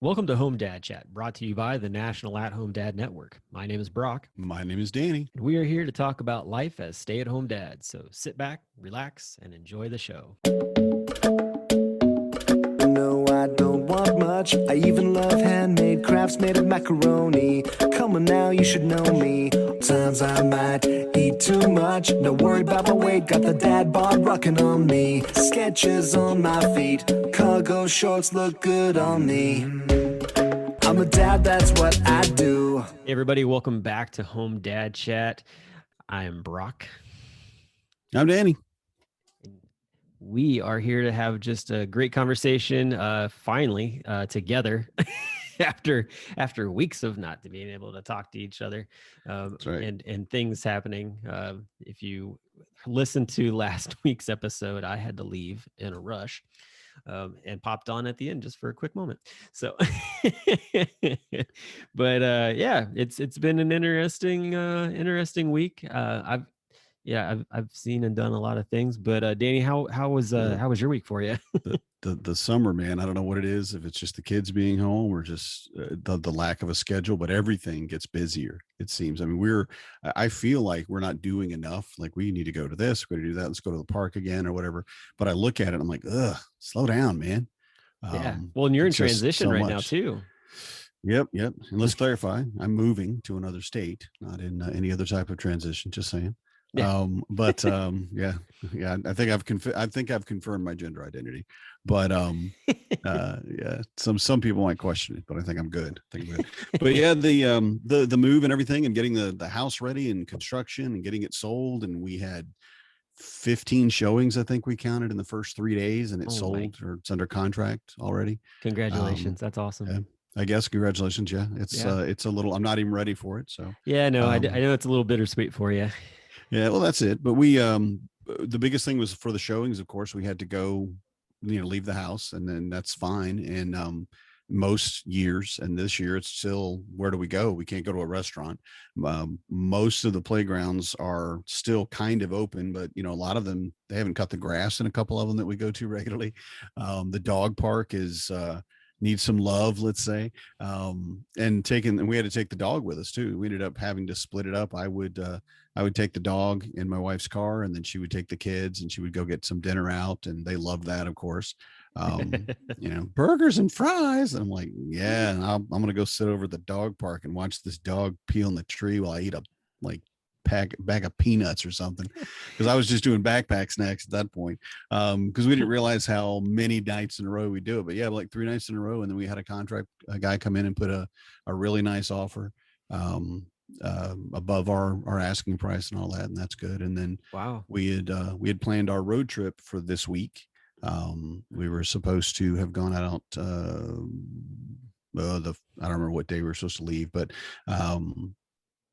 Welcome to Home Dad Chat, brought to you by the National At Home Dad Network. My name is Brock, My name is Danny. and we are here to talk about life as stay at home dads. So sit back, relax, and enjoy the show. No, I don't want much. I even love handmade crafts made of macaroni. Come on now, you should know me. Times I might eat too much. No worry about my weight, got the dad bod rocking on me. Sketches on my feet, cargo shorts look good on me. I'm a dad, that's what I do. Hey, everybody, welcome back to Home Dad Chat. I am Brock. I'm Danny. We are here to have just a great conversation, finally, together. after weeks of not being able to talk to each other, That's right. and things happening. If you listened to last week's episode, I had to leave in a rush, and popped on at the end just for a quick moment. So, but yeah, it's been an interesting week. I've seen and done a lot of things, but Danny, how was your week for you? The summer, man, I don't know what it is, if it's just the kids being home or just the lack of a schedule, but everything gets busier, it seems. I mean, I feel like we're not doing enough. Like, we need to go to this, we're going to do that, let's go to the park again or whatever. But I look at it, I'm like, slow down, man. Yeah. Well, and you're in transition so right much now too. Yep. And let's clarify, I'm moving to another state, not in any other type of transition, just saying. Yeah. Yeah. I think I've confirmed my gender identity, but yeah, some people might question it, but I think I'm good. But yeah, the move and everything, and getting the house ready and construction and getting it sold, and we had 15 showings, I think we counted, in the first 3 days, and it's sold, or it's under contract already. Congratulations. That's awesome. Yeah. I guess congratulations. Yeah, it's a little, I'm not even ready for it. So yeah, no, I know it's a little bittersweet for you. Yeah, well, that's it. But we, the biggest thing was for the showings, of course, we had to go, leave the house, and then that's fine. And most years, and this year, it's still, where do we go? We can't go to a restaurant. Most of the playgrounds are still kind of open, but a lot of them, they haven't cut the grass in a couple of them that we go to regularly. The dog park needs some love, let's say. And we had to take the dog with us too. We ended up having to split it up. I would take the dog in my wife's car, and then she would take the kids, and she would go get some dinner out, and they loved that, of course. Burgers and fries. And I'm like, yeah, and I'm going to go sit over at the dog park and watch this dog pee on the tree while I eat a bag of peanuts or something, because I was just doing backpack snacks at that point, because we didn't realize how many nights in a row we do it. But yeah, like 3 nights in a row, and then we had a guy come in and put a really nice offer above our asking price and all that, and that's good. And then wow, we had planned our road trip for this week. We were supposed to have gone out I don't remember what day we were supposed to leave, but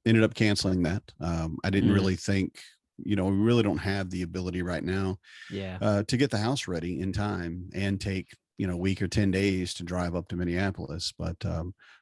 ended up canceling that. I didn't really think, we really don't have the ability right now to get the house ready in time and take, a week or 10 days to drive up to Minneapolis. But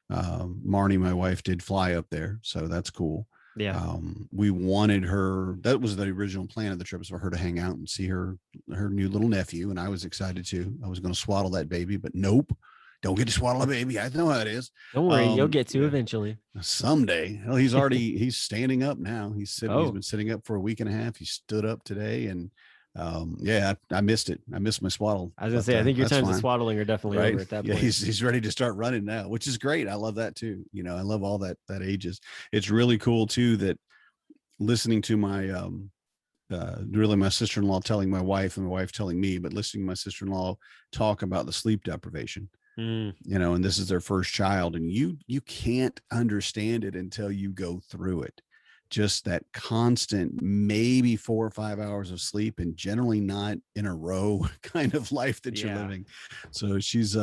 Marnie, my wife, did fly up there, so that's cool. Yeah. We wanted her, that was the original plan of the trip, was for her to hang out and see her new little nephew, and I was excited too. I was going to swaddle that baby, but nope. Don't get to swaddle a baby. I know how it is. Don't worry, you'll get to eventually. Someday. Well, he's standing up now. He's been sitting up for a week and a half. He stood up today, and I missed it. I missed my swaddle. I was gonna say, I think your times of swaddling are definitely over at that point. Yeah, he's ready to start running now, which is great. I love that too. I love all that ages. It's really cool too, that listening to my really my sister-in-law telling my wife, and my wife telling me, but listening to my sister-in-law talk about the sleep deprivation. And this is their first child, and you can't understand it until you go through it. Just that constant, maybe 4 or 5 hours of sleep, and generally not in a row kind of life that you're living. So she's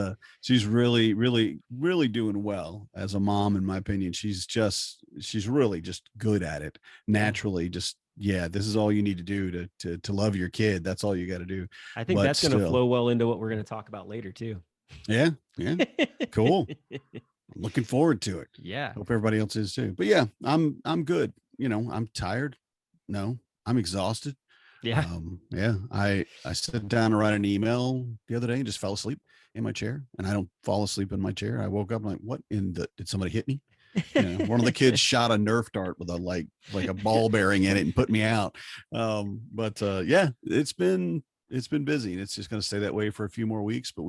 really, really, really doing well as a mom, in my opinion. She's really just good at it naturally. This is all you need to do to love your kid. That's all you got to do. I think that's going to flow well into what we're going to talk about later too. Yeah. Cool. I'm looking forward to it. Yeah. Hope everybody else is too. But yeah, I'm good. I'm tired. No, I'm exhausted. Yeah. Yeah, I sat down to write an email the other day and just fell asleep in my chair. And I don't fall asleep in my chair. I woke up and like, what in the, did somebody hit me? One of the kids shot a Nerf dart with a like a ball bearing in it and put me out. Yeah, it's been busy, and it's just going to stay that way for a few more weeks. But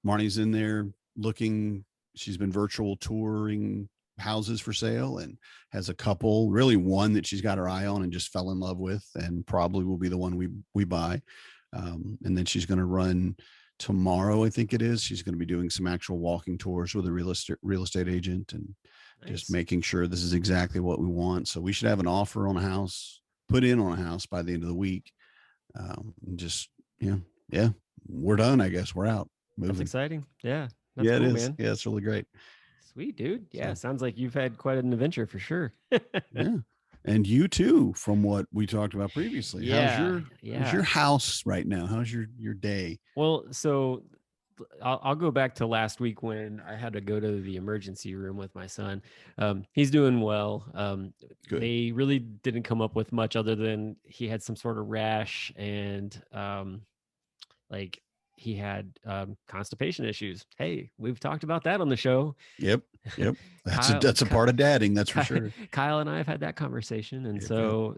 Marnie's in there looking. She's been virtual touring houses for sale and has a couple, really one that she's got her eye on and just fell in love with, and probably will be the one we buy. And then she's going to run tomorrow, I think it is. She's going to be doing some actual walking tours with a real estate agent and just making sure this is exactly what we want. So we should have an offer on a house, put in on a house by the end of the week. Just yeah, we're done. I guess we're out. Moving. That's exciting. Yeah, that's cool, it is, man. Yeah, it's really great. Sweet, dude. Yeah, sounds like you've had quite an adventure for sure. Yeah. And you too, from what we talked about previously. Yeah. How's your house right now? How's your day? Well, so I'll go back to last week when I had to go to the emergency room with my son. He's doing well. Good. They really didn't come up with much other than he had some sort of rash and like he had constipation issues. Hey, we've talked about that on the show. Yep. That's a part of dadding, that's for sure. Kyle and I have had that conversation, and so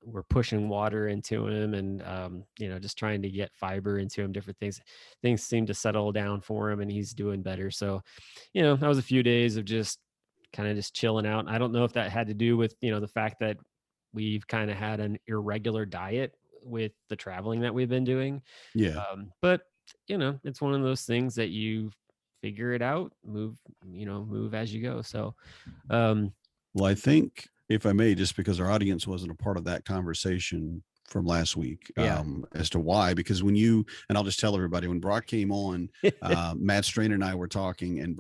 we're pushing water into him, and just trying to get fiber into him. Different things seem to settle down for him, and he's doing better. So, that was a few days of just kind of just chilling out. I don't know if that had to do with the fact that we've kind of had an irregular diet with the traveling that we've been doing. Yeah. But it's one of those things that you figure it out, move as you go. So, well, I think if I may, just because our audience wasn't a part of that conversation from last week, as to why, because and I'll just tell everybody, when Brock came on, Matt Strain and I were talking, and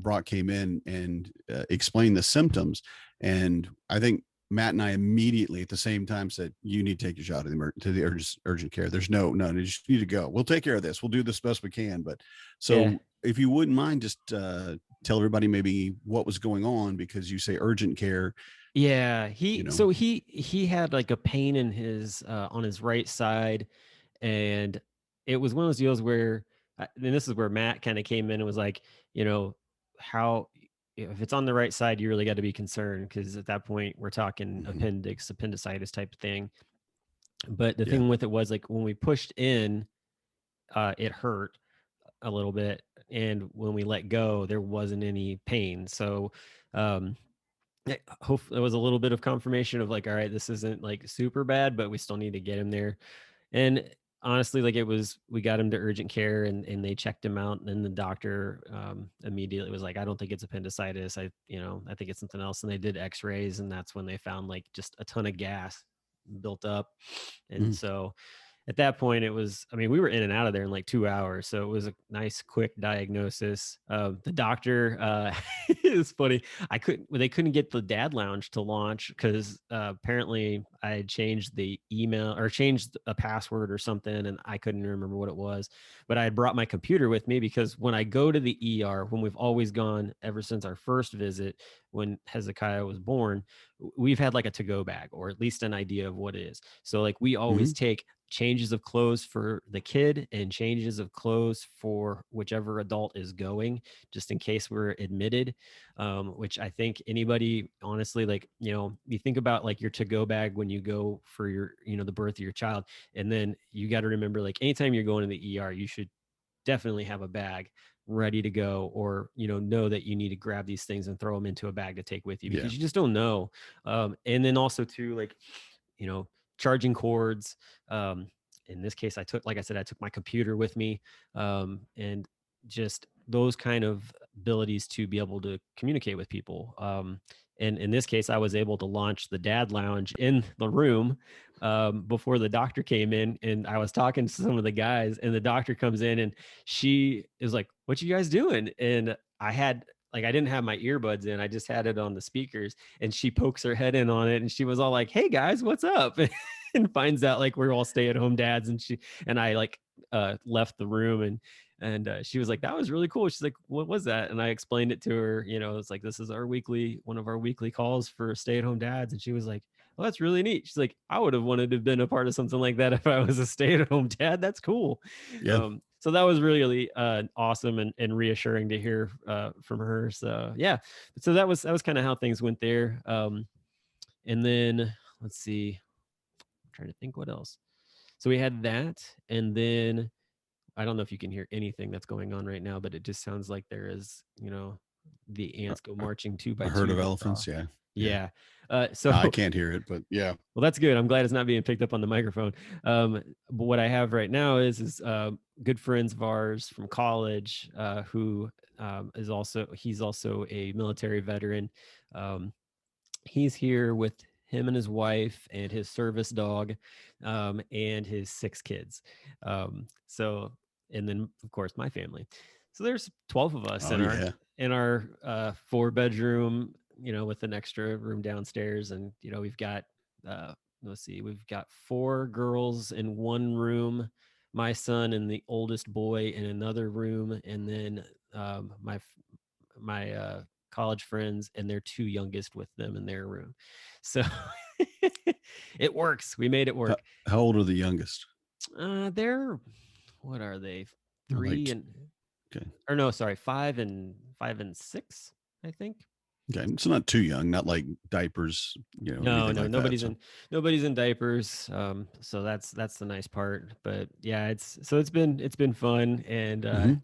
Brock came in and explained the symptoms. And I think Matt and I immediately at the same time said, you need to take your shot to the urgent care. There's no, you just need to go. We'll take care of this. We'll do this best we can. But if you wouldn't mind, just tell everybody maybe what was going on, because you say urgent care. Yeah. He had like a pain in his, on his right side. And it was one of those deals where, and this is where Matt kind of came in and was like, how, if it's on the right side, you really got to be concerned, because at that point we're talking appendicitis type of thing. But the thing with it was, like, when we pushed in, it hurt a little bit, and when we let go, there wasn't any pain. So it was a little bit of confirmation of like, all right, this isn't like super bad, but we still need to get him there. And honestly, like, we got him to urgent care, and they checked him out, and then the doctor immediately was like, I don't think it's appendicitis. I think it's something else. And they did x-rays, and that's when they found like just a ton of gas built up. And so at that point, it was, we were in and out of there in like 2 hours. So it was a nice, quick diagnosis. The doctor, it was funny. They couldn't get the dad lounge to launch because apparently I had changed the email or changed a password or something, and I couldn't remember what it was. But I had brought my computer with me, because when I go to the ER, when we've always gone ever since our first visit, when Hezekiah was born, we've had like a to-go bag, or at least an idea of what it is. So like we always take changes of clothes for the kid and changes of clothes for whichever adult is going, just in case we're admitted, which I think anybody, honestly, like, you think about like your to-go bag when you go for your, the birth of your child. And then you got to remember, like, anytime you're going to the ER, you should definitely have a bag ready to go, or know that you need to grab these things and throw them into a bag to take with you, because you just don't know. And then also too, like, charging cords. In this case, I took my computer with me, and just those kind of abilities to be able to communicate with people. And in this case, I was able to launch the dad lounge in the room before the doctor came in, and I was talking to some of the guys, and the doctor comes in, and she is like, "What you guys doing?" And I didn't have my earbuds in. I just had it on the speakers, and she pokes her head in on it, and she was all like, "Hey guys, what's up?" And finds out like we're all stay-at-home dads. And I like left the room, and she was like, "That was really cool." She's like, "What was that?" And I explained it to her. It's like, this is one of our weekly calls for stay-at-home dads. And she was like, well, that's really neat. She's like, I would have wanted to have been a part of something like that if I was a stay-at-home dad. That's cool. Yeah. So that was really awesome and reassuring to hear from her. So yeah, so that was kind of how things went there. And then let's see, I'm trying to think what else. So we had that, and then I don't know if you can hear anything that's going on right now, but it just sounds like there is, the ants go marching two by A herd two of across. elephants. Yeah. Yeah. So I can't hear it, but yeah. well, that's good. I'm glad it's not being picked up on the microphone. But what I have right now is good friends of ours from college who he's also a military veteran. He's here with him and his wife and his service dog and his 6 kids. So, and then of course my family. So there's 12 of us in our 4-bedroom, with an extra room downstairs. And, we've got, let's see, we've got 4 girls in one room, my son and the oldest boy in another room. And then my college friends and their 2 youngest with them in their room. So it works. We made it work. How old are the youngest? They're, what are they? 3 and okay. Or no, sorry, 5 and 6, I think. Okay, so not too young, not like diapers, No, like nobody's that, nobody's in diapers. So that's the nice part. But yeah, it's been fun, and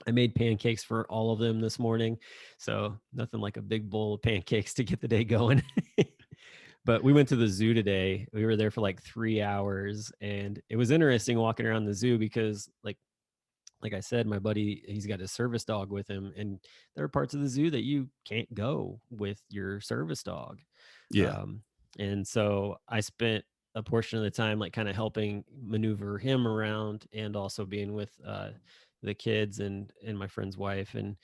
I made pancakes for all of them this morning. So nothing like a big bowl of pancakes to get the day going. But we went to the zoo today. We were there for like 3 hours, and it was interesting walking around the zoo because like I said, my buddy, he's got his service dog with him, and there are parts of the zoo that you can't go with your service dog. Yeah. And so I spent a portion of the time like kind of helping maneuver him around and also being with the kids and my friend's wife. And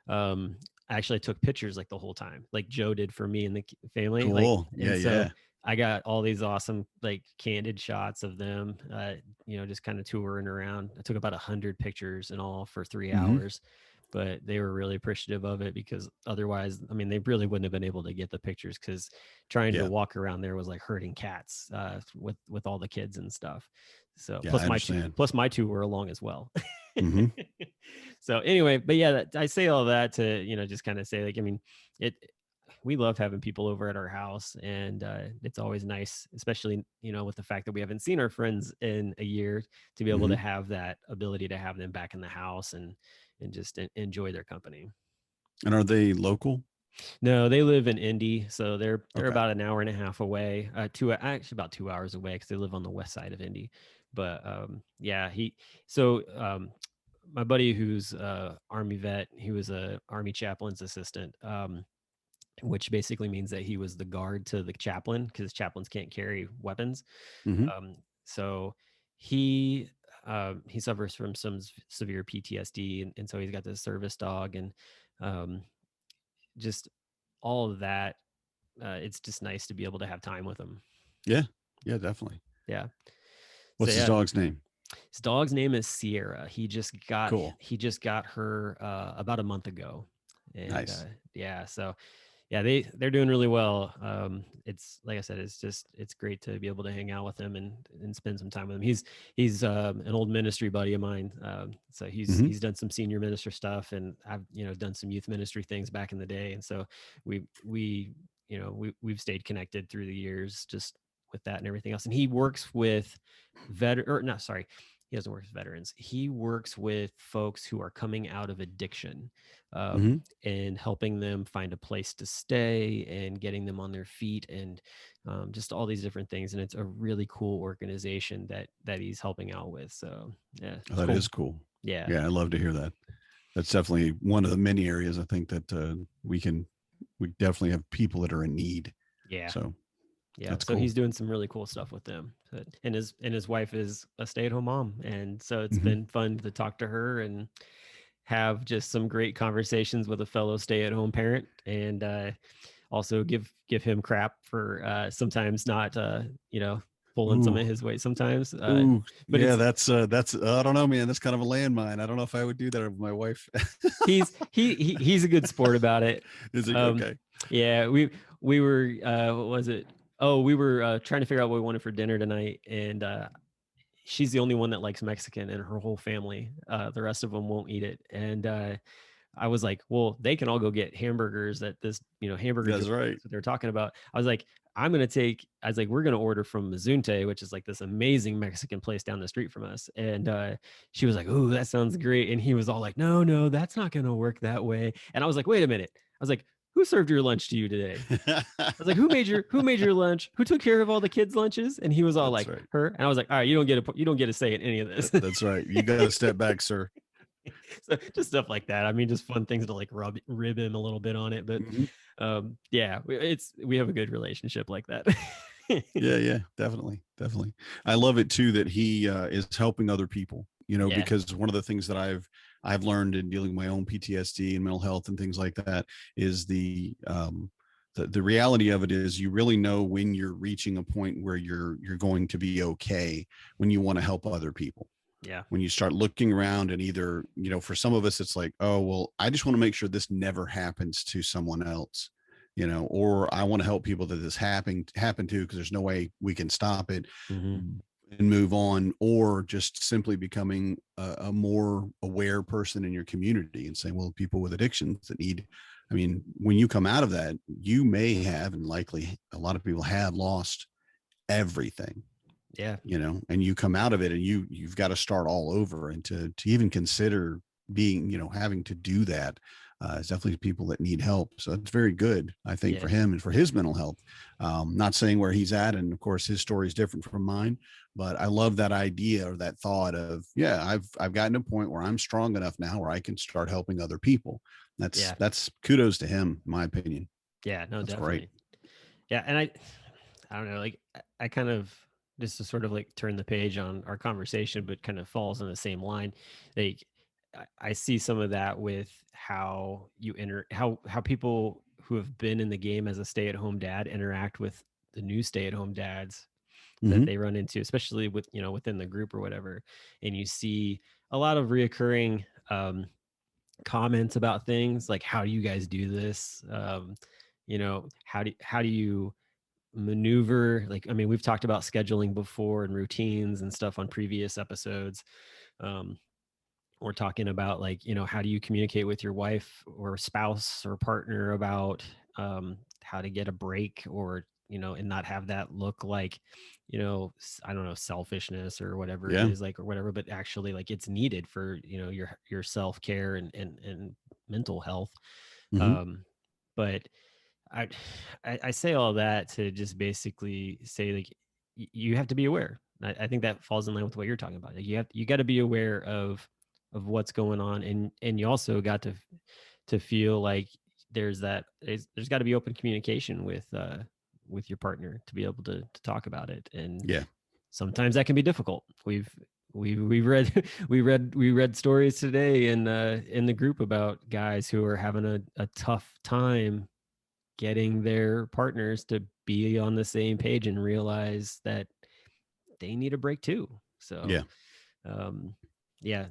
I actually took pictures like the whole time, like Joe did for me and the family. Cool. Like, and so I got all these awesome, like candid shots of them, just kind of touring around. I took about 100 pictures in all for 3 hours, but they were really appreciative of it because otherwise, I mean, they really wouldn't have been able to get the pictures because trying to walk around there was like herding cats with all the kids and stuff. So plus my 2 were along as well. So anyway, but yeah, I say all that to, just kind of say like, I mean, we love having people over at our house, and it's always nice, especially, with the fact that we haven't seen our friends in a year, to be able to have that ability to have them back in the house and just enjoy their company. And are they local? No, they live in Indy. So they're about an hour and a half away, actually about 2 hours away because they live on the west side of Indy. But my buddy who's Army vet, he was a Army chaplain's assistant, which basically means that he was the guard to the chaplain because chaplains can't carry weapons. So he suffers from some severe PTSD, and so he's got this service dog, and just all of that. It's just nice to be able to have time with him. Yeah, definitely. Yeah. What's his dog's name? His dog's name is Sierra. He just got her about a month ago. And, nice. So yeah, they're doing really well. It's like I said, it's great to be able to hang out with him and spend some time with him. He's an old ministry buddy of mine. So he's done some senior minister stuff, and I've done some youth ministry things back in the day. And so we've stayed connected through the years just with that and everything else. And he works with he doesn't work with veterans. He works with folks who are coming out of addiction, and helping them find a place to stay and getting them on their feet, and just all these different things. And it's a really cool organization that he's helping out with. So yeah, that is cool. Yeah, I love to hear that. That's definitely one of the many areas I think that we definitely have people that are in need. Yeah. So yeah, so cool. He's doing some really cool stuff with them, and his wife is a stay-at-home mom, and so it's been fun to talk to her and have just some great conversations with a fellow stay-at-home parent, and also give him crap for sometimes not pulling some of his weight sometimes. But yeah, that's I don't know, man. That's kind of a landmine. I don't know if I would do that with my wife. he's a good sport about it. Is it okay? Yeah, we were what was it? Oh, we were trying to figure out what we wanted for dinner tonight, and she's the only one that likes Mexican in her whole family. The rest of them won't eat it, and I was like, well, they can all go get hamburgers at this, hamburger joint. That's right. That's what they're talking about. I was like, we're going to order from Mazunte, which is like this amazing Mexican place down the street from us. And she was like, oh, that sounds great. And he was all like, no, that's not going to work that way. And I was like, wait a minute. I was like, who served your lunch to you today? I was like, who made your lunch? Who took care of all the kids' lunches? And he was all That's like, right. her. And I was like, all right, you don't get a say in any of this. That's right. You got to step back, sir. So just stuff like that. I mean, just fun things to like rib him a little bit on it. But yeah, we have a good relationship like that. Yeah, definitely. I love it too that he is helping other people, because one of the things that I've learned in dealing with my own PTSD and mental health and things like that is the reality of it is you really know when you're reaching a point where you're going to be okay when you want to help other people. Yeah. When you start looking around and either, for some of us, it's like, oh, well, I just want to make sure this never happens to someone else, or I want to help people that this happen to, because there's no way we can stop it and move on, or just simply becoming a more aware person in your community and saying, well, people with addictions that need, I mean, when you come out of that, you may have, and likely a lot of people have lost everything. Yeah. And you come out of it and you've got to start all over, and to even consider being, having to do that is definitely people that need help. So it's very good, I think, for him and for his mental health. Not saying where he's at. And of course, his story is different from mine, but I love that idea or that thought of, I've gotten to a point where I'm strong enough now where I can start helping other people. That's kudos to him, in my opinion. Yeah, no, that's definitely. Great. Yeah. And I don't know, like I kind of, just to sort of like turn the page on our conversation, but kind of falls in the same line. Like I see some of that with how how people who have been in the game as a stay-at-home dad interact with the new stay-at-home dads that they run into, especially with, within the group or whatever. And you see a lot of reoccurring comments about things like, how do you guys do this? How do you maneuver? Like, I mean, we've talked about scheduling before and routines and stuff on previous episodes. We're talking about, like, how do you communicate with your wife or spouse or partner about how to get a break, or and not have that look like, I don't know, selfishness or whatever it is, like, or whatever, but actually like it's needed for your self-care and mental health. But I say all that to just basically say, like, you have to be aware. I think that falls in line with what you're talking about. Like, you got to be aware of what's going on, and you also got to feel like there's got to be open communication with your partner to be able to talk about it. And sometimes that can be difficult. We read we read stories today in the group about guys who are having a tough time getting their partners to be on the same page and realize that they need a break too. So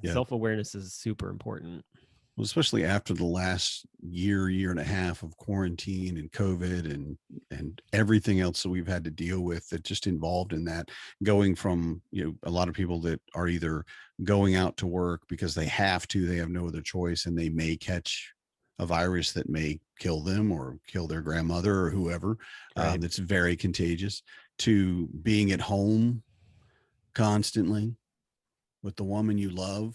self-awareness is super important. Well, especially after the last year and a half of quarantine and COVID and everything else that we've had to deal with that just involved in that, going from, a lot of people that are either going out to work because they have no other choice, and they may catch a virus that may kill them or kill their grandmother or whoever, that's very contagious, to being at home constantly with the woman you love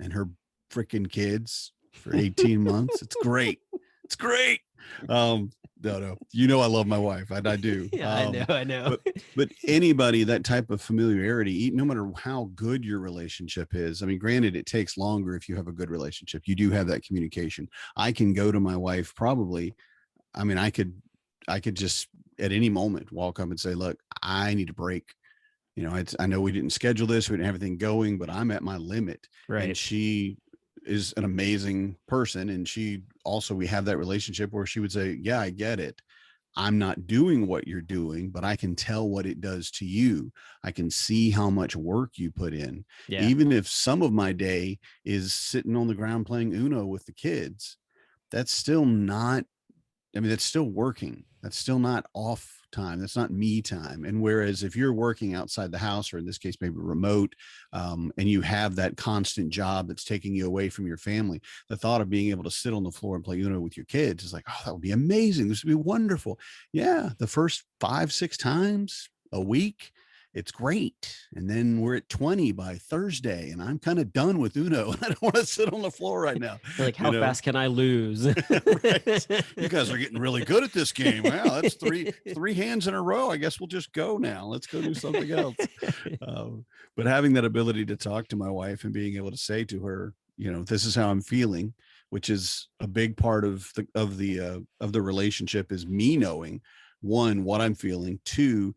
and her freaking kids for 18 months. It's great. It's great. No, I love my wife. I do. Yeah, I know. But anybody, that type of familiarity, no matter how good your relationship is. I mean, granted, it takes longer if you have a good relationship. You do have that communication. I can go to my wife probably. I mean, I could just at any moment walk up and say, look, I need a break. I know we didn't schedule this. We didn't have everything going, but I'm at my limit. Right. And she is an amazing person. And we have that relationship where she would say, yeah, I get it. I'm not doing what you're doing, but I can tell what it does to you. I can see how much work you put in. Yeah. Even if some of my day is sitting on the ground playing Uno with the kids, that's still not, that's still working. That's still not off time. That's not me time. And whereas if you're working outside the house, or in this case, maybe remote, and you have that constant job that's taking you away from your family, the thought of being able to sit on the floor and play Uno with your kids is like, oh, that would be amazing. This would be wonderful. Yeah. The first 5-6 times a week, it's great. And then we're at 20 by Thursday, and I'm kind of done with Uno. I don't want to sit on the floor right now. You're like, how fast can I lose? Right. You guys are getting really good at this game. Wow, that's three hands in a row. I guess we'll just go now. Let's go do something else. But having that ability to talk to my wife and being able to say to her, this is how I'm feeling, which is a big part of the relationship, is me knowing, one, what I'm feeling, two,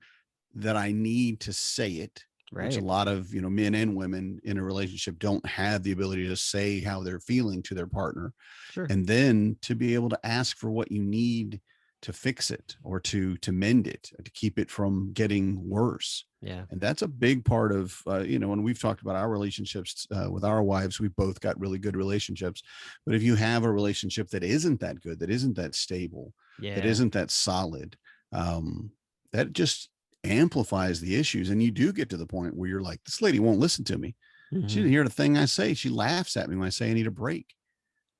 that I need to say it, which a lot of, men and women in a relationship don't have the ability to say how they're feeling to their partner. Sure. And then to be able to ask for what you need to fix it, or to mend it, to keep it from getting worse. Yeah. And that's a big part of, when we've talked about our relationships with our wives, we've both got really good relationships. But if you have a relationship that isn't that good, that isn't that stable, that isn't that solid, that just amplifies the issues. And you do get to the point where you're like, this lady won't listen to me. Mm-hmm. She didn't hear the thing I say. She laughs at me when I say I need a break.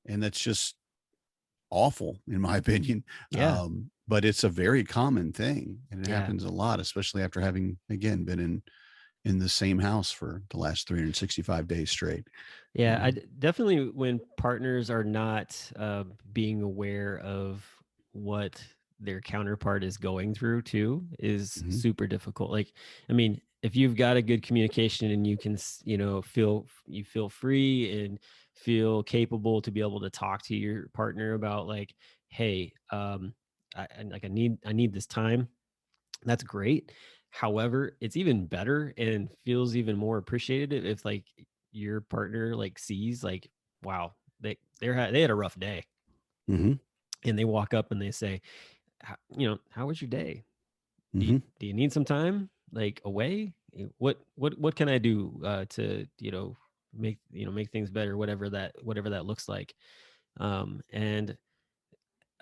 And that's just awful, in my opinion. Yeah. But it's a very common thing, and it happens a lot, especially after having, again, been in the same house for the last 365 days straight. Yeah. I definitely, when partners are not being aware of what their counterpart is going through too, is super difficult. Like, I mean, if you've got a good communication and you can, feel free and feel capable to be able to talk to your partner about, like, hey, I need this time. That's great. However, it's even better and feels even more appreciated if, like, your partner, like, sees, like, wow, they had a rough day, and they walk up and they say, how was your day? Do you need some time, like, away? What can I do to make things better, whatever that looks like. And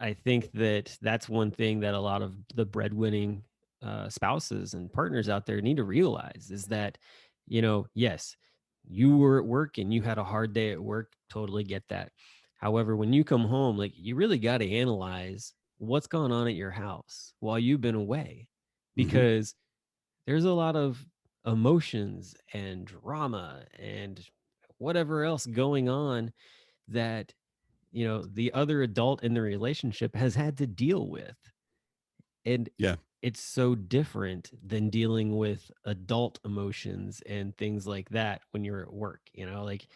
I think that that's one thing that a lot of the breadwinning spouses and partners out there need to realize, is that, yes, you were at work and you had a hard day at work. Totally get that. However, when you come home, like, you really got to analyze what's going on at your house while you've been away, because there's a lot of emotions and drama and whatever else going on that, the other adult in the relationship has had to deal with. And it's so different than dealing with adult emotions and things like that when you're at work. Like,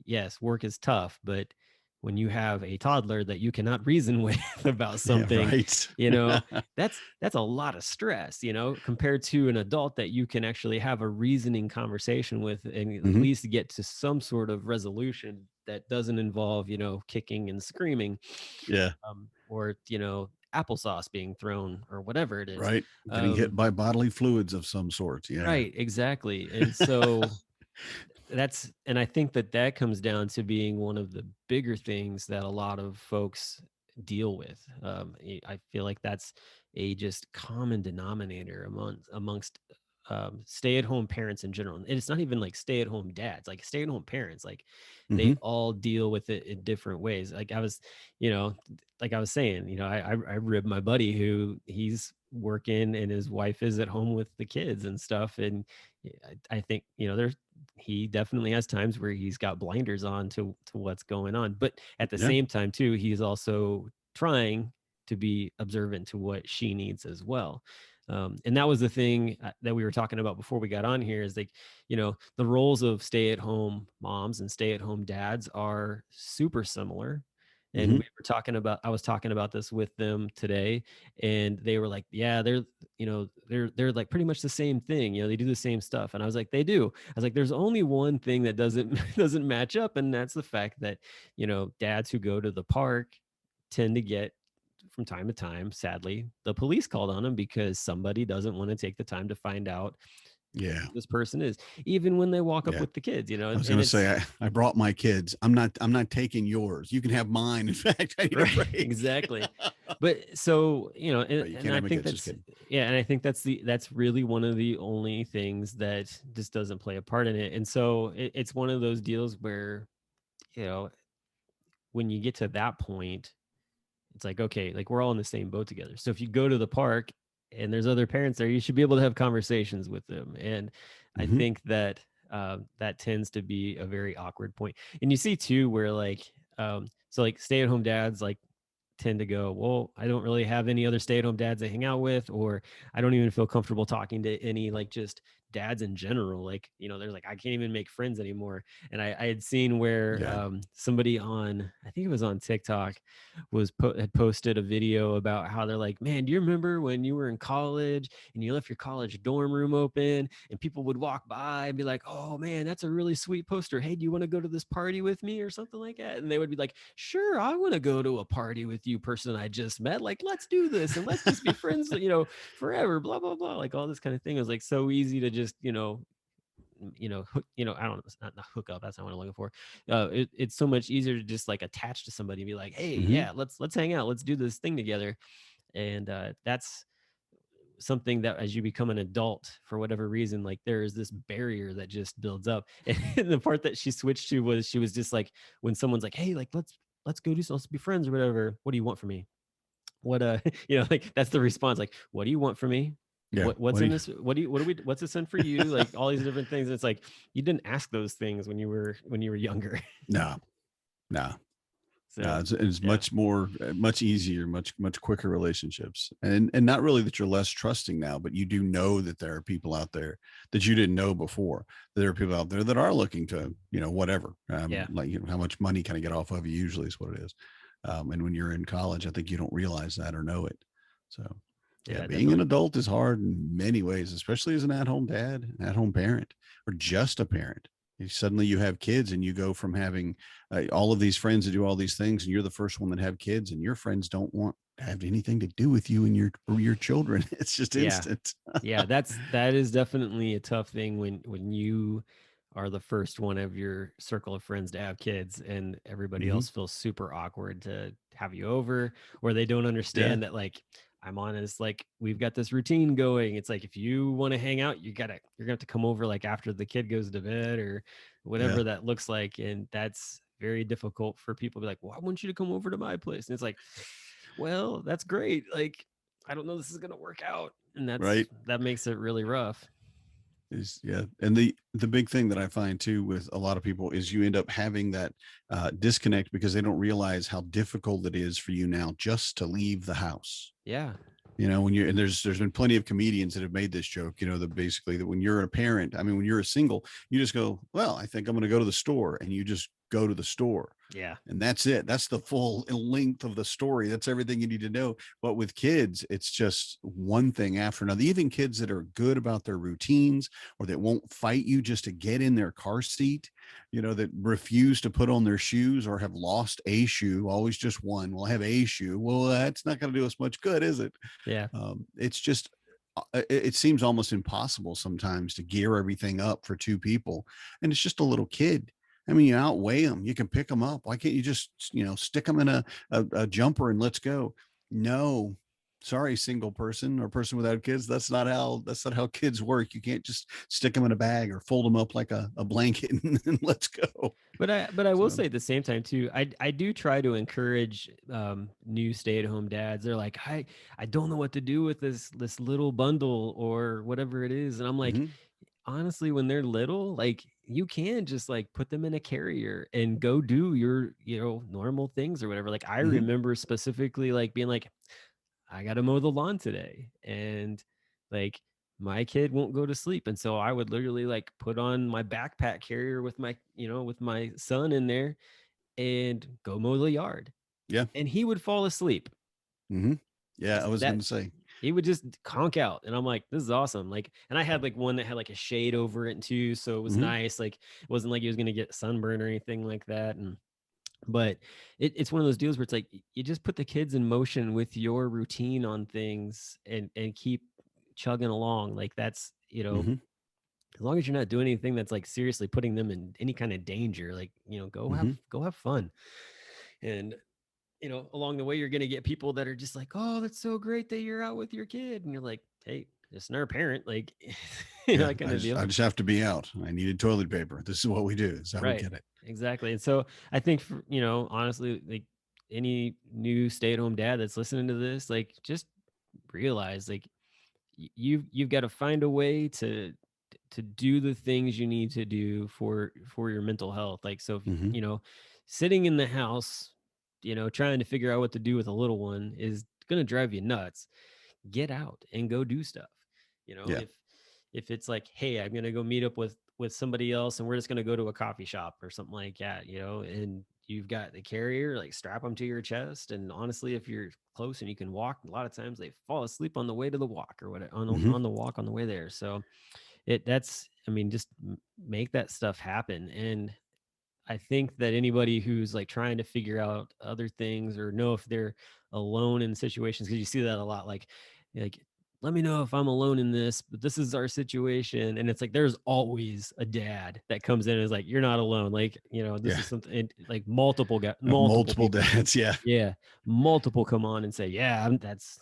yes, work is tough, but when you have a toddler that you cannot reason with about something, that's a lot of stress, compared to an adult that you can actually have a reasoning conversation with and at least get to some sort of resolution that doesn't involve, kicking and screaming. Or, applesauce being thrown or whatever it is. Right. Getting hit by bodily fluids of some sort. Yeah. Right. Exactly. And so and I think that comes down to being one of the bigger things that a lot of folks deal with. I feel like that's a just common denominator amongst stay-at-home parents in general. And it's not even like stay-at-home dads, like stay-at-home parents, like they all deal with it in different ways. Like I was saying, I ribbed my buddy who he's working and his wife is at home with the kids and stuff. And I think, he definitely has times where he's got blinders on to what's going on. But at the same time too, he's also trying to be observant to what she needs as well. And that was the thing that we were talking about before we got on here, is like, the roles of stay-at-home moms and stay-at-home dads are super similar. And I was talking about this with them today, and they were like, yeah, they're like pretty much the same thing. They do the same stuff. And I was like, they do. I was like, there's only one thing that doesn't match up. And that's the fact that, dads who go to the park tend to get, from time to time, sadly, the police called on them because somebody doesn't want to take the time to find out Yeah. this person is, even when they walk up Yeah. with the kids, you know, I was and going to it's say, I brought my kids. I'm not taking yours. You can have mine. In fact, I need a right, break. exactly. But so, you know, No, you and can't I have my think kids. Just that's, kidding. yeah, and I think that's really one of the only things that just doesn't play a part in it. And so it's one of those deals where, you know, when you get to that point, it's like, okay, like we're all in the same boat together. So if you go to the park and there's other parents there, you should be able to have conversations with them. And I Mm-hmm. think that that tends to be a very awkward point. And you see too, where like, so like stay-at-home dads, like tend to go, well, I don't really have any other stay-at-home dads I hang out with, or I don't even feel comfortable talking to any like just dads in general. Like, you know, there's like I can't even make friends anymore. And I had seen where Yeah. somebody on, I think it was on TikTok, had posted a video about how they're like, man, do you remember when you were in college and you left your college dorm room open and people would walk by and be like, oh man, that's a really sweet poster. Hey, do you want to go to this party with me or something like that? And they would be like, sure, I want to go to a party with you, person I just met. Like, let's do this and let's just be friends, you know, forever, blah, blah, blah. Like all this kind of thing. It was like so easy to just, I don't know, not hook up. That's not what I'm looking for. It's so much easier to just like attach to somebody and be like, hey, Mm-hmm. yeah, let's hang out, let's do this thing together. And that's something that as you become an adult, for whatever reason, like there is this barrier that just builds up. And the part that she switched to was she was just like, when someone's like, hey, like let's go do so, let's be friends or whatever. What do you want from me? What like that's the response. Like, what do you want from me? Yeah. What's What do in you? this? What's this in for you? Like all these different things. It's like you didn't ask those things when you were younger. No. No. No, So it's yeah. much more, much easier, much quicker relationships, and not really that you're less trusting now, but you do know that there are people out there that you didn't know before. There are people out there that are looking to, whatever, Yeah. like how much money can I get off of you? Usually is what it is, and when you're in college, I think you don't realize that or know it. So, yeah, Yeah, being an definitely. adult is hard in many ways, especially as an at-home dad, an at-home parent, or just a parent. Suddenly you have kids and you go from having all of these friends to do all these things, and you're the first one that have kids, and your friends don't want to have anything to do with you and your children. It's just Yeah. instant. Yeah, that is definitely a tough thing when you are the first one of your circle of friends to have kids and everybody Hmm. else feels super awkward to have you over, or they don't Yeah. understand that like I'm honest, like we've got this routine going. It's like if you want to hang out, you're gonna have to come over like after the kid goes to bed or Yeah. whatever that looks like. And that's very difficult for people to be like, well, I want you to come over to my place. And it's like, well, that's great. Like, I don't know this is gonna work out. And Right. that makes it really rough. Yeah, and the big thing that I find too with a lot of people is you end up having that disconnect because they don't realize how difficult it is for you now just to leave the house. Yeah. When you and there's been plenty of comedians that have made this joke, that basically that when you're a parent, I mean, when you're a single, you just go, well, I think I'm going to go to the store, and you just go to the store, Yeah. and that's it. That's the full length of the story. That's everything you need to know. But with kids, it's just one thing after another. Even kids that are good about their routines or that won't fight you just to get in their car seat, that refuse to put on their shoes or have lost a shoe, always just one. We'll have a shoe. Well, that's not going to do us much good, is it? Yeah. It's just, it seems almost impossible sometimes to gear everything up for two people. And it's just a little kid. I mean, you outweigh them, you can pick them up. Why can't you just, stick them in a jumper and let's go? No, sorry, single person or person without kids. That's not how kids work. You can't just stick them in a bag or fold them up like a blanket and let's go. But I will So, say at the same time too, I do try to encourage new stay-at-home dads. They're like, I don't know what to do with this little bundle or whatever it is. And I'm like, mhm, honestly, when they're little, like you can just like put them in a carrier and go do your, normal things or whatever. Like I mhm, remember specifically like being like, I got to mow the lawn today. And like my kid won't go to sleep. And so I would literally like put on my backpack carrier with with my son in there and go mow the yard. yeah, And he would fall asleep. mhm. Yeah, I was That going to say, he would just conk out. And I'm like, this is awesome. Like, and I had like one that had like a shade over it too. So it was mhm, nice. Like it wasn't like he was going to get sunburn or anything like that. And but it's one of those deals where it's like you just put the kids in motion with your routine on things and keep chugging along. Like that's mhm. as long as you're not doing anything that's like seriously putting them in any kind of danger, like, Mm-hmm. go have fun. And along the way, you're going to get people that are just like, oh, that's so great that you're out with your kid. And you're like, hey, just another parent, like, Yeah, that kind of deal. I just have to be out. I needed toilet paper. This is what we do. This is how we Right. get it. Exactly. And so I think, honestly, like any new stay at home dad that's listening to this, like, just realize, like, you've got to find a way to do the things you need to do for your mental health. Like, so, Mm-hmm. sitting in the house, trying to figure out what to do with a little one is going to drive you nuts. Get out and go do stuff. Yeah. If it's like, hey, I'm going to go meet up with somebody else and we're just going to go to a coffee shop or something like that, and you've got the carrier, like, strap them to your chest. And honestly, if you're close and you can walk, a lot of times they fall asleep on the way to the walk or whatever, Mm-hmm. on the walk on the way there. So just make that stuff happen. And I think that anybody who's like trying to figure out other things or know if they're alone in situations, because you see that a lot, like, let me know if I'm alone in this, but this is our situation. And it's like, there's always a dad that comes in and is like, you're not alone. Like, this Yeah. is something, and like multiple Multiple people. dads. Yeah. Yeah. Multiple come on and say, yeah,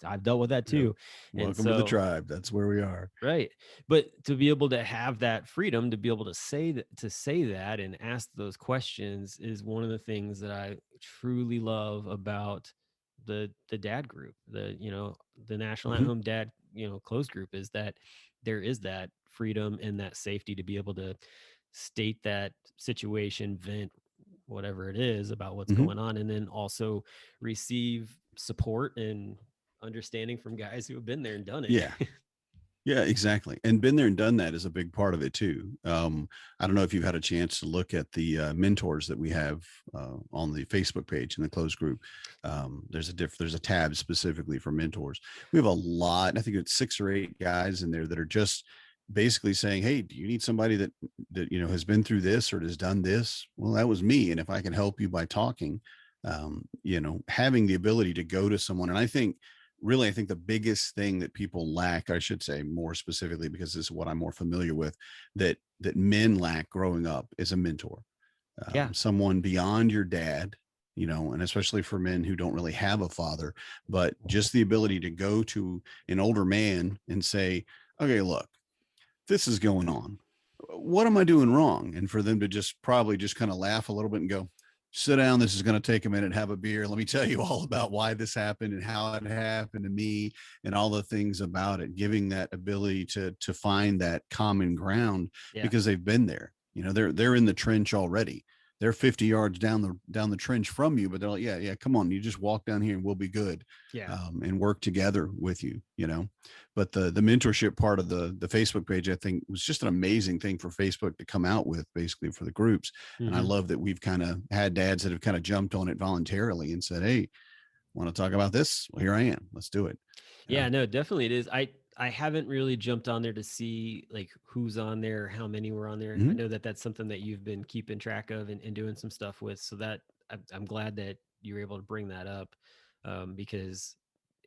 I've dealt with that Yep. too. And Welcome to the so, tribe. That's where we are. right. But to be able to have that freedom to be able to say that and ask those questions is one of the things that I truly love about the dad group, the National at Mm-hmm. Home Dad, closed group, is that there is that freedom and that safety to be able to state that situation, vent whatever it is about what's Mm-hmm. going on, and then also receive support and understanding from guys who have been there and done it. Yeah. Yeah, exactly. And been there and done that is a big part of it too. I don't know if you've had a chance to look at the mentors that we have on the Facebook page in the closed group. There's a tab specifically for mentors. We have a lot. I think it's 6 or 8 guys in there that are just basically saying, "Hey, do you need somebody that has been through this or has done this? Well, that was me, and if I can help you by talking, having the ability to go to someone." And I think the biggest thing that people lack, I should say more specifically, because this is what I'm more familiar with, that men lack growing up, is a mentor, Yeah. someone beyond your dad, and especially for men who don't really have a father, but just the ability to go to an older man and say, okay, look, this is going on. What am I doing wrong? And for them to just probably just kind of laugh a little bit and go, sit down. This is going to take a minute, have a beer. Let me tell you all about why this happened and how it happened to me and all the things about it, giving that ability to find that common ground. Yeah. Because they've been there. They're in the trench already. They're 50 yards down the trench from you, but they're like, yeah, come on, you just walk down here and we'll be good. Yeah. And work together with you. But the mentorship part of the Facebook page, I think, was just an amazing thing for Facebook to come out with, basically, for the groups. Mm-hmm. And I love that we've kind of had dads that have kind of jumped on it voluntarily and said, hey, want to talk about this? Well, here I am. Let's do it. Yeah, no, definitely it is. I haven't really jumped on there to see like who's on there, how many were on there. Mm-hmm. I know that that's something that you've been keeping track of and doing some stuff with. So that I'm glad that you were able to bring that up, because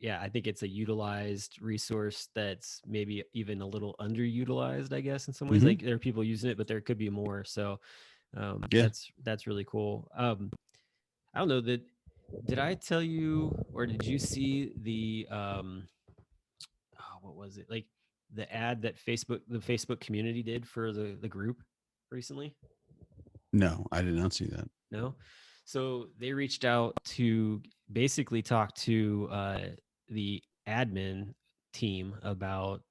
yeah, I think it's a utilized resource that's maybe even a little underutilized, I guess, in some ways. Mm-hmm. Like, there are people using it, but there could be more. So Yeah. that's really cool. I don't know that. Did I tell you, or did you see the what was it, like the ad that the Facebook community did for the group recently? No, I did not see that. No. So they reached out to basically talk to the admin team about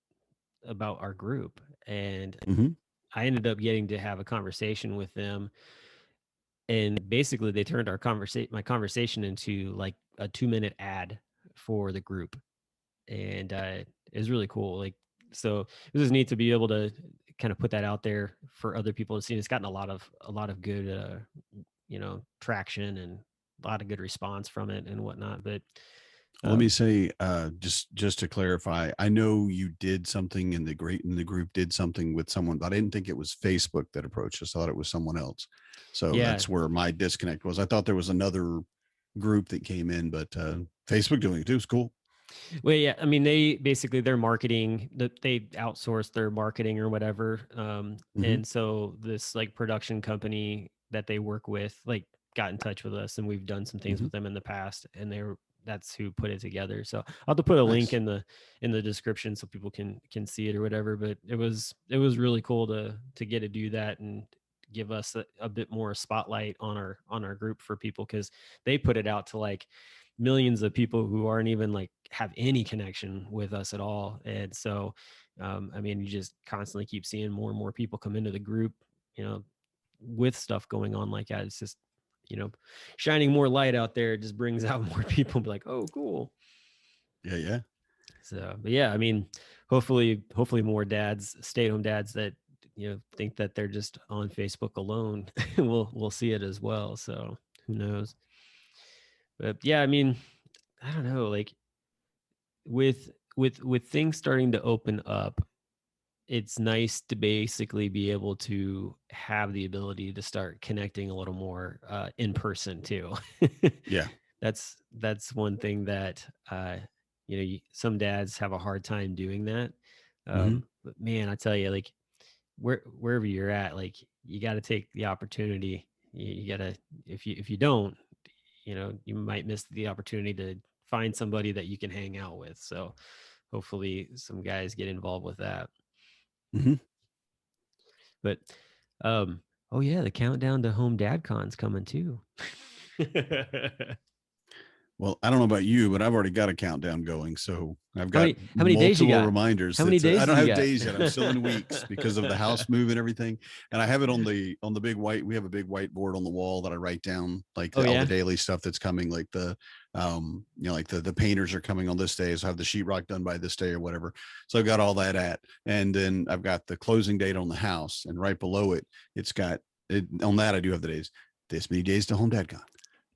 our group, and Mm-hmm. I ended up getting to have a conversation with them, and basically they turned my conversation into like a 2-minute ad for the group. And it was really cool. Like, so it was neat to be able to kind of put that out there for other people to see. It's gotten a lot of good traction and a lot of good response from it and whatnot. But Let me say, just to clarify, I know you did something in the group did something with someone, but I didn't think it was Facebook that approached us. I thought it was someone else. So yeah, that's where my disconnect was. I thought there was another group that came in, but Facebook doing it too is cool. Well, yeah, I mean, their marketing, that they outsource their marketing or whatever. Mm-hmm. And so this like production company that they work with, like, got in touch with us, and we've done some things Mm-hmm. with them in the past, and that's who put it together. So I'll have to put a link Nice. in the description so people can see it or whatever. But it was really cool to get to do that and give us a bit more spotlight on our group for people, because they put it out to like millions of people who aren't even like have any connection with us at all. And so I mean, you just constantly keep seeing more and more people come into the group, with stuff going on like that. It's just, shining more light out there. It just brings out more people, be like, oh, cool. Yeah. Yeah. So, but yeah, I mean, hopefully more dads, stay-at-home dads that think that they're just on Facebook alone will see it as well. So who knows? But yeah, I mean, I don't know, like with things starting to open up, it's nice to basically be able to have the ability to start connecting a little more in person too. Yeah. That's one thing that some dads have a hard time doing that. Mm-hmm. But man, I tell you, like wherever you're at, like you got to take the opportunity. You got to, if you don't, you might miss the opportunity to find somebody that you can hang out with. So hopefully some guys get involved with that. Mm-hmm. But oh yeah, the countdown to HomeDadCon's coming too. Well, I don't know about you, but I've already got a countdown going. So I've How got many days you multiple got? reminders. How many days I do don't you have got? days yet. I'm still in weeks because of the house move and everything. And I have it on the big white. We have a big whiteboard on the wall that I write down like Oh all the yeah. daily stuff that's coming, like like the painters are coming on this day. So I have the sheetrock done by this day or whatever. So I've got all that and then I've got the closing date on the house, and right below it, it's got it on that. I do have the days, this many days to HomeDadCon.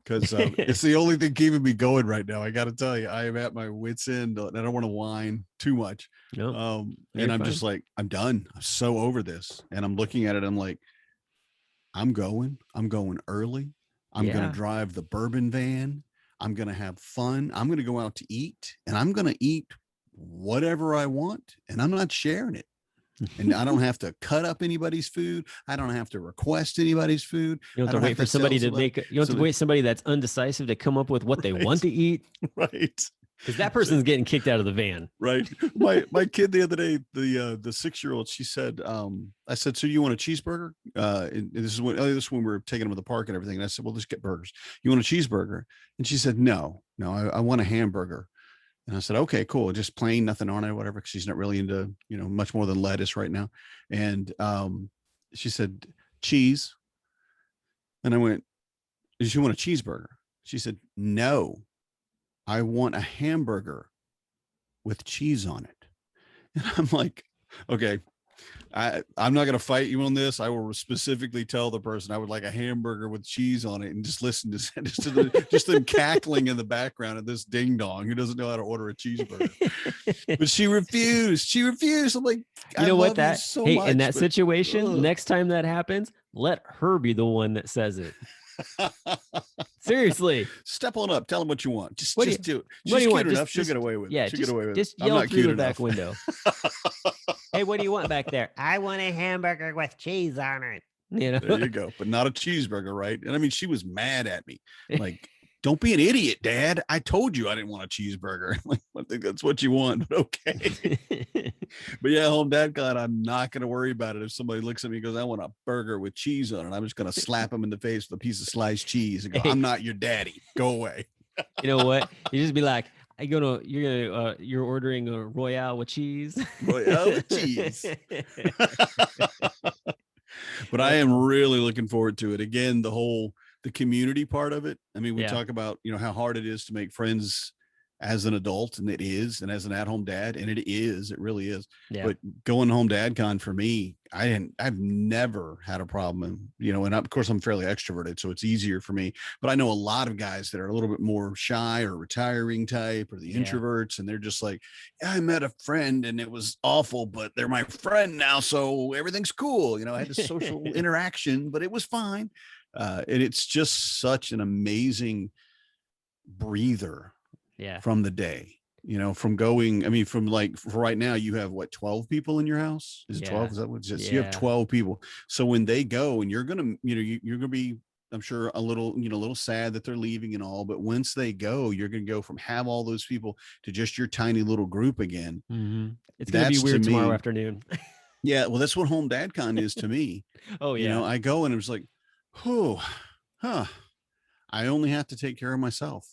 Because it's the only thing keeping me going right now. I got to tell you, I am at my wit's end, and I don't want to whine too much. No, And I'm fine. just like, I'm done. I'm so over this. And I'm looking at it. I'm like, I'm going early. I'm going to drive the bourbon van. I'm going to have fun. I'm going to go out to eat, and I'm going to eat whatever I want, and I'm not sharing it. And I don't have to cut up anybody's food. I don't have to request anybody's food. You don't have to wait for somebody to make. You don't have to wait somebody that's undecisive to come up with what they want to eat. Right. Because that person's getting kicked out of the van. Right. My kid the other day, the 6-year-old, she said, I said, so you want a cheeseburger? And this is when we were taking them to the park and everything. And I said, well, let's get burgers. You want a cheeseburger? And she said, no, I want a hamburger. And I said, okay, cool. Just plain, nothing on it, whatever. Because she's not really into, much more than lettuce right now. And she said, cheese. And I went, did you want a cheeseburger? She said, no, I want a hamburger with cheese on it. And I'm like, okay, I'm not going to fight you on this. I will specifically tell the person I would like a hamburger with cheese on it, and just listen to just them cackling in the background of this ding dong who doesn't know how to order a cheeseburger. But she refused. I'm like, you know what? That so much, in that situation, next time that happens, let her be the one that says it. Seriously, step on up. Tell them what you want. Just do it. She's what do you want? Cute enough. She'll get away with it. Yeah, she'll get away with just it. yell through the back window. Hey, what do you want back there? I want a hamburger with cheese on it. There you go. But not a cheeseburger, right? And I mean, she was mad at me. Like, don't be an idiot, Dad. I told you I didn't want a cheeseburger. Like, I think that's what you want, but okay. But yeah, HomeDadCon, I'm not going to worry about it. If somebody looks at me and goes, I want a burger with cheese on it, I'm just going to slap him in the face with a piece of sliced cheese and go, I'm not your daddy. Go away. You know what? You just be like, you're ordering a Royale with cheese. Royale with cheese. But I am really looking forward to it. Again, the community part of it. I mean, we talk about, how hard it is to make friends as an adult, and it is, and as an at-home dad, and it really is. Yeah. But going HomeDadCon for me, I've never had a problem, and of course I'm fairly extroverted, so it's easier for me. But I know a lot of guys that are a little bit more shy or retiring type, or the introverts, and they're just like, I met a friend and it was awful, but they're my friend now, so everything's cool. I had a social interaction, but it was fine. And it's just such an amazing breather from the day. from going, I mean, from like for right now, you have what, 12 people in your house? Is it 12? Yeah. Is that what it's just? You have Yeah. 12 people. So when they go and you're going to, you're going to be, I'm sure a little, a little sad that they're leaving and all, but once they go, you're going to go from have all those people to just your tiny little group again. It's going to be That's to weird tomorrow me. afternoon. Yeah. Well, that's what HomeDadCon is to me. Oh yeah. I go and it was like, oh, huh. I only have to take care of myself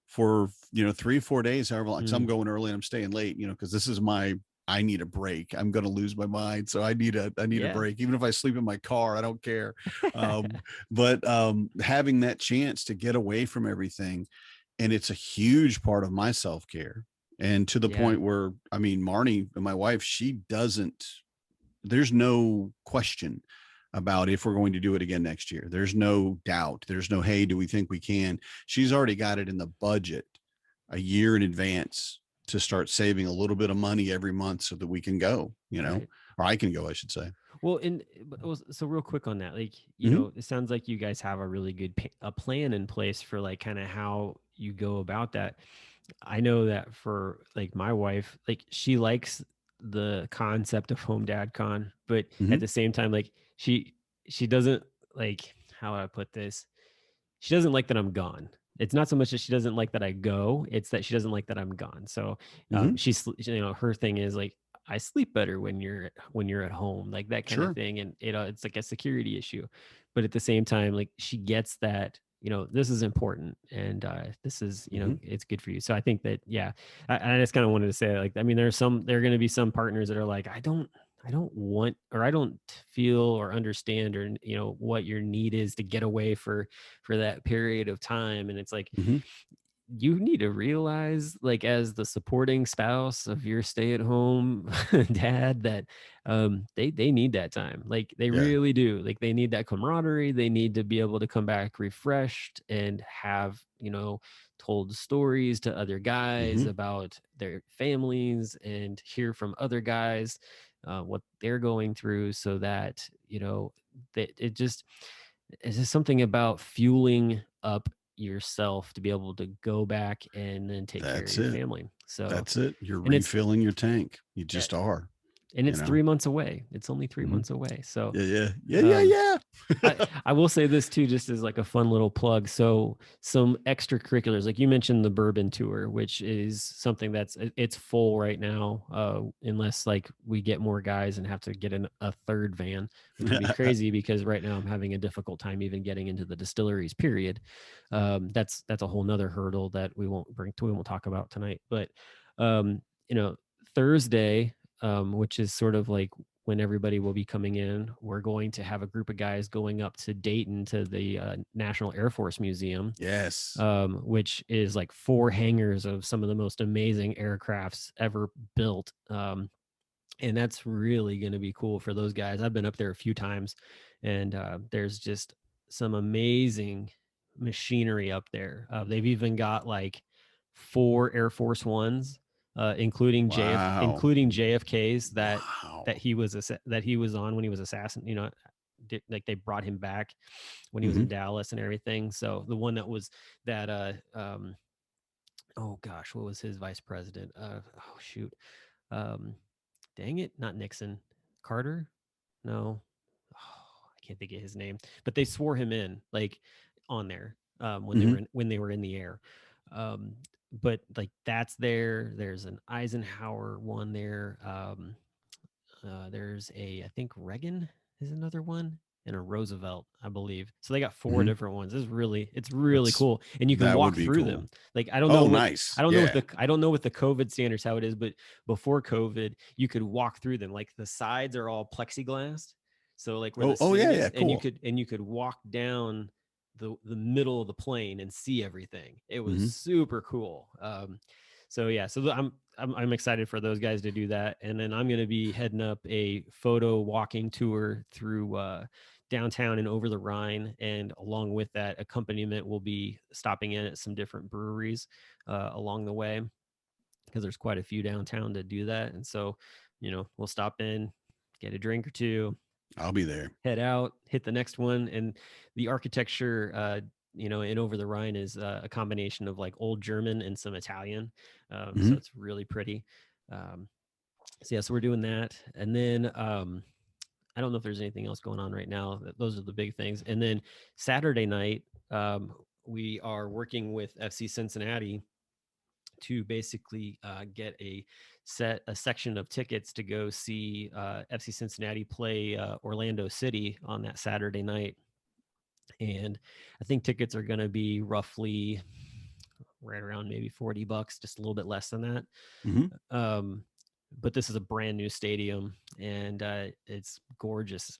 for 3 or 4 days, however long. So I'm Mm, going early and I'm staying late, because this is I need a break. I'm going to lose my mind, so I need a yeah. break. Even if I sleep in my car, I don't care. But having that chance to get away from everything, and it's a huge part of my self care, and to the Yeah. point where, I mean, Marnie, my wife, she doesn't. There's no question about if we're going to do it again next year. There's no doubt. There's no, hey, do we think we can? She's already got it in the budget a year in advance to start saving a little bit of money every month so that we can go, Right. or I can go, I should say. Well, so real quick on that, like, Mm-hmm. it sounds like you guys have a really good a plan in place for like kind of how you go about that. I know that for like my wife, like she likes the concept of HomeDadCon, but Mm-hmm. at the same time, like she doesn't like, how would I put this? She doesn't like that I'm gone. It's not so much that she doesn't like that I go; it's that she doesn't like that I'm gone. So, Mm-hmm. her thing is like, I sleep better when you're at home, like that kind of Sure. thing, and it's like a security issue. But at the same time, like she gets that this is important, and this is Mm-hmm. it's good for you. So I think that yeah, I just kind of wanted to say, like, I mean, there are going to be some partners that are like, I don't want, or I don't feel or understand, or what your need is to get away for that period of time. And it's like, Mm-hmm. you need to realize, like, as the supporting spouse of your stay-at-home dad, that they need that time. Like, they Yeah. really do. Like, they need that camaraderie. They need to be able to come back refreshed and have told stories to other guys Mm-hmm. about their families, and hear from other guys what they're going through, so that that it's just something about fueling up yourself to be able to go back and then take care of That's your it. family. So, That's it. You're and it's refilling your tank. You uh, just are, and you it's know. 3 months away. It's only 3 Mm-hmm. months away. So, Yeah. Yeah. Yeah. Yeah. um, I, Yeah. I will say this too, just as like a fun little plug. So some extracurriculars, like you mentioned the bourbon tour, which is something it's full right now, unless like we get more guys and have to get in a third van, which would be crazy, because right now I'm having a difficult time even getting into the distilleries, period. That's a whole nother hurdle that we won't talk about tonight. But um, Thursday, which is sort of like when everybody will be coming in, we're going to have a group of guys going up to Dayton to the National Air Force Museum, Yes. which is like 4 hangars of some of the most amazing aircrafts ever built. And that's really going to be cool for those guys. I've been up there a few times, and there's just some amazing machinery up there. They've even got like 4 Air Force Ones, Wow. including JFK's Wow. that he was on when he was assassin. Like they brought him back when he was Mm-hmm. in Dallas and everything. So the one that was that oh gosh, what was his vice president? Oh shoot. Um, Dang it, not Nixon. Carter? No. Oh, I can't think of his name. But they swore him in, like, on there, Mm-hmm. when they were in the air. Um, but like that's there. There's an Eisenhower one there. There's I think Reagan is another one, and a Roosevelt, I believe. So they got 4 Mm-hmm. different ones. It's really That's cool, and you can that would walk be through cool. them. Like, Oh, nice. Yeah. I don't know what the COVID standards how it is, but before COVID, you could walk through them. Like, the sides are all plexiglass, so like where the Oh seating yeah, yeah, is, and cool. you could walk down the middle of the plane and see everything. It was Mm-hmm. super cool. So yeah, I'm excited for those guys to do that, and then I'm going to be heading up a photo walking tour through downtown and over the Rhine, and along with that accompaniment, we'll be stopping in at some different breweries along the way, because there's quite a few downtown to do that. And so, we'll stop in, get a drink or two, I'll be there. head out, hit the next one. And the architecture and Over the Rhine is a combination of like old German and some Italian. Mm-hmm. So it's really pretty. So yeah, so we're doing that. And then I don't know if there's anything else going on right now. Those are the big things. And then Saturday night, we are working with FC Cincinnati to basically get a section of tickets to go see FC Cincinnati play Orlando City on that Saturday night. And I think tickets are going to be roughly right around maybe $40, just a little bit less than that. Mm-hmm. But this is a brand new stadium, and it's gorgeous.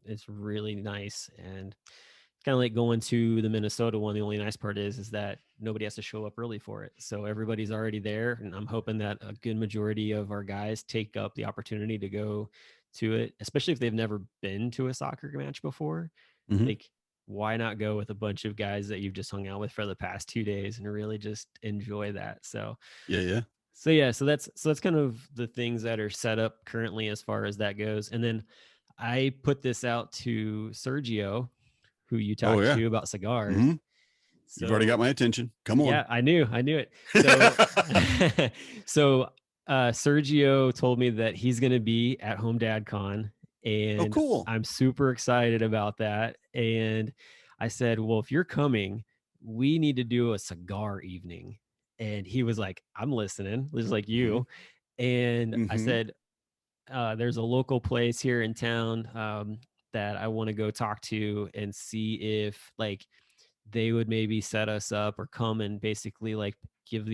It's really nice, and kind of like going to the Minnesota one. The only nice part is that nobody has to show up early for it, so everybody's already there. And I'm hoping that a good majority of our guys take up the opportunity to go to it, especially if they've never been to a soccer match before. Mm-hmm. Like, why not go with a bunch of guys that you've just hung out with for the past 2 days and really just enjoy that? So Yeah. So that's kind of the things that are set up currently as far as that goes. And then I put this out to Sergio, who you Oh, talked yeah. to about cigars. Mm-hmm. So, you've already got my attention. Come on. Yeah, I knew it. So, so Sergio told me that he's going to be at HomeDadCon, and cool. I'm super excited about that. And I said, well, if you're coming, we need to do a cigar evening. And he was like, I'm listening, just like you. And I said, there's a local place here in town that I want to go talk to and see if like they would maybe set us up or come and basically like give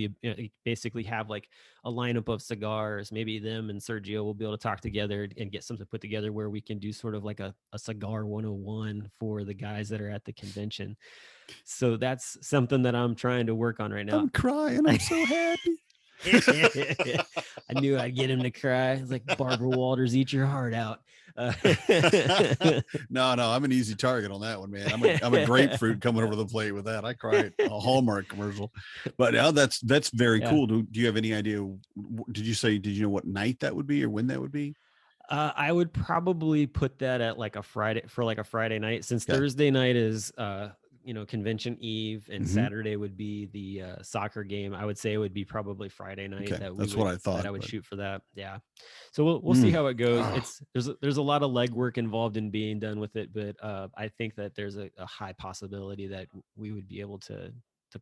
basically have like a lineup of cigars. Maybe them and Sergio will be able to talk together and get something put together where we can do sort of like a cigar 101 for the guys that are at the convention. So that's something that I'm trying to work on right now. I'm crying. I'm so happy. I knew I'd get him to cry. It's like Barbara Walters, eat your heart out. No, I'm an easy target on that one, man. I'm a grapefruit coming over the plate with that. I cried a Hallmark commercial, but now that's very cool. Do you have any idea? Did you know what night that would be or when that would be? I would probably put that at like a Friday night, since Thursday night is convention eve, and Saturday would be the soccer game. I would say it would be probably Friday night. That's what I thought. That I would shoot for that. Yeah. So we'll see how it goes. There's a lot of legwork involved in being done with it, but I think that there's a high possibility that we would be able to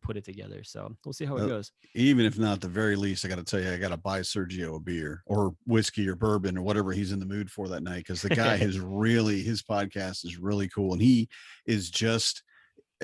put it together. So we'll see how it goes. Even if not, the very least, I got to tell you, I got to buy Sergio a beer or whiskey or bourbon or whatever he's in the mood for that night. Cause the guy his podcast is really cool. And he is just,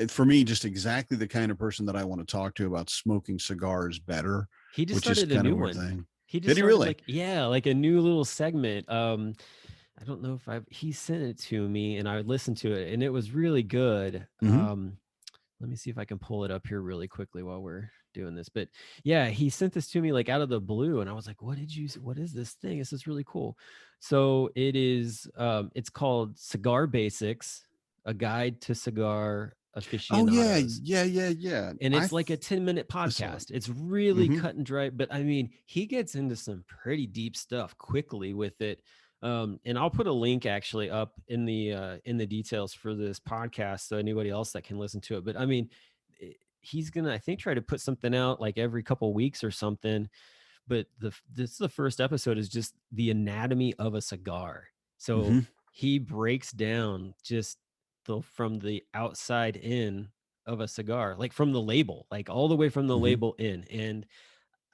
for me, just exactly the kind of person that I want to talk to about smoking cigars better. He just started a new one. Thing. Did he really? Like a new little segment. I don't know if he sent it to me and I listened to it and it was really good. Let me see if I can pull it up here really quickly while we're doing this. But yeah, he sent this to me like out of the blue. And I was like, what is this thing? This is really cool. So it is, it's called Cigar Basics, a guide to cigar aficionados. Yeah. And it's like a 10-minute podcast. It's really cut and dry, but I mean, he gets into some pretty deep stuff quickly with it. And I'll put a link actually up in the details for this podcast, so anybody else that can listen to it. But I mean, he's gonna, I think, try to put something out like every couple of weeks or something. But this is the first episode is just the anatomy of a cigar. So he breaks down just from the outside in of a cigar, like from the label, like all the way from the label in. And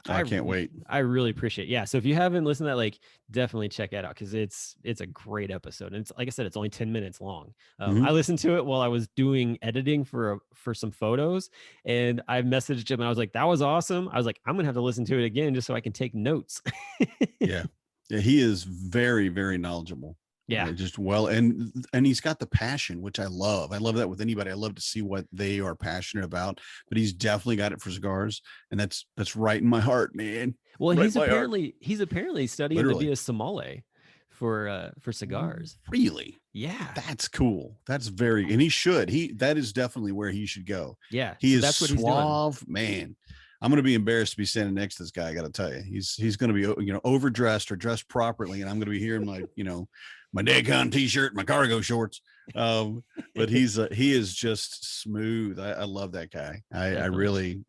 I can't wait. I really appreciate it. Yeah. So if you haven't listened to that, like definitely check it out, because it's a great episode. And it's, like I said, it's only 10 minutes long. I listened to it while I was doing editing for some photos, and I messaged him and I was like, that was awesome. I was like, I'm gonna have to listen to it again just so I can take notes. Yeah. He is very, very knowledgeable. Yeah. Just well, and he's got the passion, which I love. I love that with anybody. I love to see what they are passionate about, but he's definitely got it for cigars. And that's right in my heart, man. Well, he's apparently studying to be a sommelier for cigars. Really? Yeah. That's cool. That's and he should. That is definitely where he should go. Yeah. That's what suave, he's doing. Man. I'm going to be embarrassed to be standing next to this guy. I got to tell you, he's going to be, overdressed or dressed properly. And I'm going to be hearing my DadCon t-shirt, my cargo shorts. But he is just smooth. I love that guy. I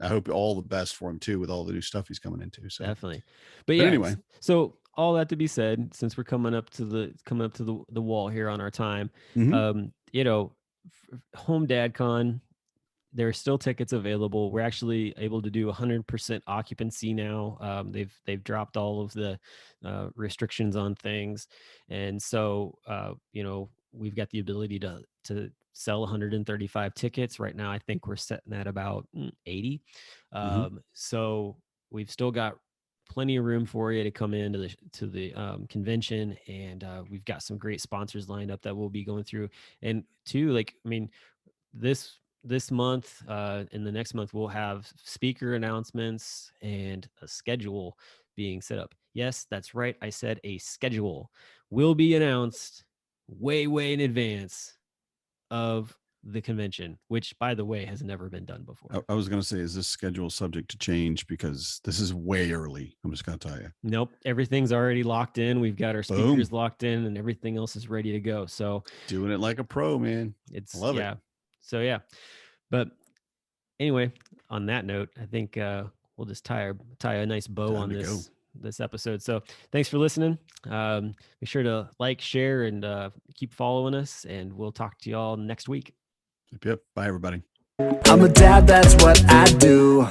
hope all the best for him too, with all the new stuff he's coming into. So definitely. But yeah, anyway, so all that to be said, since we're coming up to the wall here on our time, you know, HomeDadCon, there are still tickets available. We're actually able to do 100% occupancy now. They've dropped all of the restrictions on things, and so you know, we've got the ability to sell 135 tickets right now. I think we're setting at about 80. So we've still got plenty of room for you to come into the convention, and we've got some great sponsors lined up that we'll be going through. And two, like, I mean, this month and the next month, we'll have speaker announcements and a schedule being set up. Yes, that's right, I said a schedule will be announced way in advance of the convention, which, by the way, has never been done before. I was going to say, is this schedule subject to change? Because this is way early. I'm just going to tell you. Nope. Everything's already locked in. We've got our speakers locked in, and everything else is ready to go. So doing it like a pro, man. It's love it. So yeah. But anyway, on that note, I think we'll just tie a nice bow on this episode. So thanks for listening. Make sure to like, share, and keep following us, and we'll talk to you all next week. Yep. Bye, everybody. I'm a dad, that's what I do.